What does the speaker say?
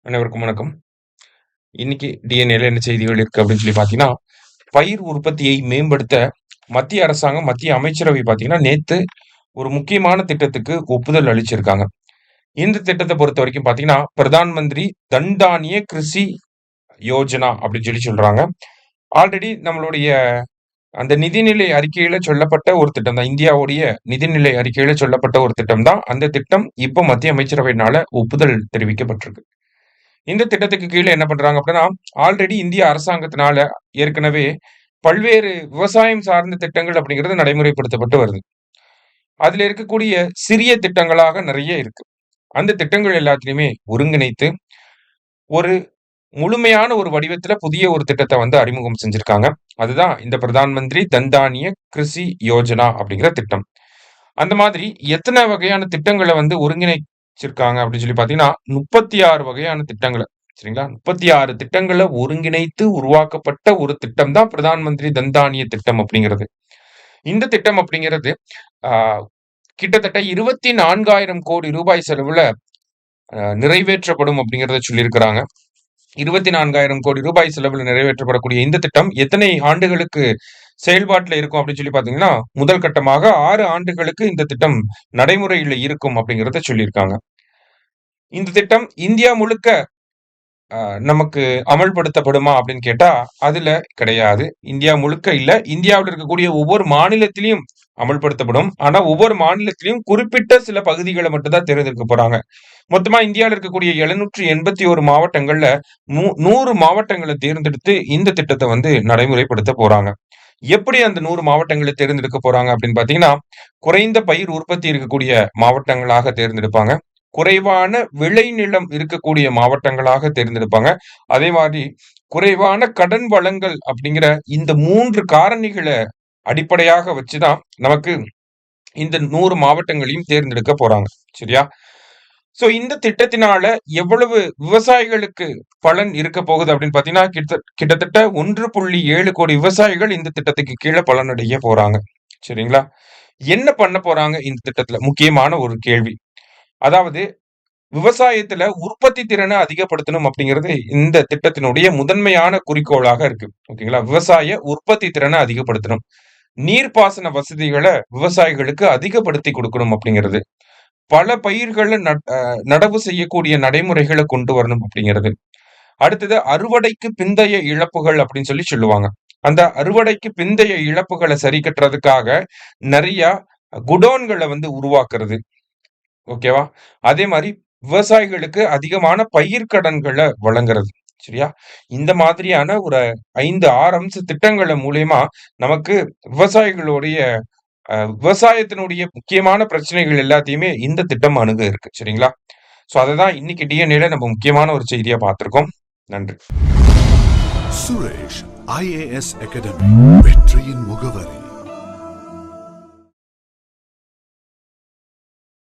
அனைவருக்கும் வணக்கம். இன்னைக்கு டிஎன்ஏல என்ன செய்திகள் இருக்கு அப்படின்னு சொல்லி பார்த்தீங்கன்னா, பயிர் உற்பத்தியை மேம்படுத்த மத்திய அரசாங்கம், மத்திய அமைச்சரவை பார்த்தீங்கன்னா, நேத்து ஒரு முக்கியமான திட்டத்துக்கு ஒப்புதல் அளிச்சிருக்காங்க. இந்த திட்டத்த பொறுத்தவரைக்கும் பார்த்தீங்கன்னா, பிரதான் மந்திரி தன் தானிய கிருஷி யோஜனா அப்படின்னு சொல்லி சொல்றாங்க. ஆல்ரெடி நம்மளுடைய அந்த நிதிநிலை அறிக்கையில சொல்லப்பட்ட ஒரு திட்டம் தான். இந்தியாவுடைய நிதிநிலை அறிக்கையில சொல்லப்பட்ட ஒரு திட்டம் தான். அந்த திட்டம் இப்ப மத்திய அமைச்சரவையினால ஒப்புதல் தெரிவிக்கப்பட்டிருக்கு. இந்த திட்டத்துக்கு கீழ என்ன பண்றாங்க அப்படின்னா, ஆல்ரெடி இந்திய அரசாங்கத்தினால ஏற்கனவே பல்வேறு விவசாயம் சார்ந்த திட்டங்கள் அப்படிங்கிறது நடைமுறைப்படுத்தப்பட்டு வருது. அதுல இருக்கக்கூடிய சிறிய திட்டங்களாக நெறைய இருக்கு. அந்த திட்டங்கள் எல்லாத்தையுமே ஒருங்கிணைத்து, ஒரு முழுமையான ஒரு வடிவத்துல புதிய ஒரு திட்டத்த வந்து அறிமுகம் செஞ்சிருக்காங்க. அதுதான் இந்த பிரதான் மந்திரி தன் தானிய கிருஷி யோஜனா அப்படிங்கிற திட்டம். அந்த மாதிரி எத்தன வகையான திட்டங்கள வந்து ஒருங்கிணைச்சிருக்காங்க அப்படின்னு சொல்லி பார்த்தீங்கன்னா, 36 வகையான திட்டங்கள சரிங்களா? 36 திட்டங்கள ஒருங்கிணைத்து உருவாக்கப்பட்ட ஒரு திட்டம் தான் பிரதான் மந்திரி தன் தானிய திட்டம் அப்படிங்கிறது. இந்த திட்டம் அப்படிங்கிறது ஆ கிட்டத்தட்ட 24,000 கோடி ரூபாய் செலவுல நிறைவேற்றப்படும் அப்படிங்கிறத சொல்லியிருக்கிறாங்க. 24,000 கோடி ரூபாய் செலவுல நிறைவேற்றப்படக்கூடிய இந்த திட்டம் எத்தனை ஆண்டுகளுக்கு செயல்பாட்டுல இருக்கும் அப்படின்னு சொல்லி பார்த்தீங்கன்னா, முதல் கட்டமாக 6 ஆண்டுகளுக்கு இந்த திட்டம் நடைமுறையில இருக்கும் அப்படிங்கிறத சொல்லியிருக்காங்க. இந்த திட்டம் இந்தியா முழுக்க அ நமக்கு அமல்படுத்தப்படுமா அப்படின்னு கேட்டா, அதுல கிடையாது. இந்தியா முழுக்க இல்ல. இந்தியாவுல இருக்கக்கூடிய ஒவ்வொரு மாநிலத்திலயும் அமல்படுத்தப்படும். ஆனா, ஒவ்வொரு மாநிலத்திலயும் குறிப்பிட்ட சில பகுதிகள மட்டும் தான் தேர்ந்தெடுக்க போறாங்க. மொத்தமா இந்தியால இருக்கக்கூடிய 781 மாவட்டங்கள்ல 100 மாவட்டங்கள தேர்ந்தெடுத்து இந்த திட்டத்த வந்து நடைமுறைப்படுத்த போறாங்க. எப்படி அந்த 100 மாவட்டங்கள தேர்ந்தெடுக்க போறாங்க அப்படின்னு பார்த்தீங்கன்னா, குறைந்த பயிர் உற்பத்தி இருக்கக்கூடிய மாவட்டங்களாக தேர்ந்தெடுப்பாங்க. குறைவான விளைநிலம் இருக்கக்கூடிய மாவட்டங்களாக தேர்ந்தெடுப்பாங்க. அதே மாதிரி குறைவான கடன் வளங்கள் அப்படிங்கிற இந்த 3 காரணிகள அடிப்படையாக வச்சு தான் நமக்கு இந்த 100 மாவட்டங்களையும் தேர்ந்தெடுக்க போறாங்க. சரியா? சோ இந்த திட்டத்தினால எவ்வளவு விவசாயிகளுக்கு பலன் இருக்க போகுது அப்படின்னு பார்த்தீங்கன்னா, கிட்டத்தட்ட 1.7 கோடி விவசாயிகள் இந்த திட்டத்துக்கு கீழ பலனடைய போறாங்க. சரிங்களா? என்ன பண்ண போறாங்க இந்த திட்டத்துல? முக்கியமான ஒரு கேள்வி. அதாவது விவசாயத்துல உற்பத்தி திறன அதிகப்படுத்தணும் அப்படிங்கிறது இந்த திட்டத்தினுடைய முதன்மையான குறிக்கோளாக இருக்கு. ஓகேங்களா? விவசாய உற்பத்தி திறன அதிகப்படுத்தணும். நீர்ப்பாசன வசதிகள விவசாயிகளுக்கு அதிகப்படுத்தி குடுக்கணும் அப்படிங்கிறது. பல பயிர்கள நடவு செய்யக்கூடிய நடைமுறைகள கொண்டு வரணும் அப்படிங்கிறது. அடுத்தது அறுவடைக்கு பிந்தைய இழப்புகள் அப்படின்னு சொல்லி சொல்லுவாங்க. அந்த அறுவடைக்கு பிந்தைய இழப்புகள சரி கட்டுறதுக்காக நெறைய குடோன்கள வந்து உருவாக்குறது. ஓகேவா? அதே மாரி விவசாயிகளுக்கு அதிகமான பயிர் கடன்கள வழங்குறது. சரியா? இந்த மாதிரியான ஒரு 5, 6 அம்ச திட்டங்கள மூலியமா நமக்கு விவசாயிகளுடைய விவசாயத்தினுடைய முக்கியமான பிரச்சனைகள் எல்லாத்தையுமே இந்த திட்டம் அணுக இருக்கு. சரிங்களா? சோ அததான் இன்னைக்கு டிஎன்ஏல நம்ம முக்கியமான ஒரு செய்தியா பார்த்திருக்கோம். நன்றி. சுரேஷ் ஐஏஎஸ் அகாடமி வெற்றியின் முகவரி.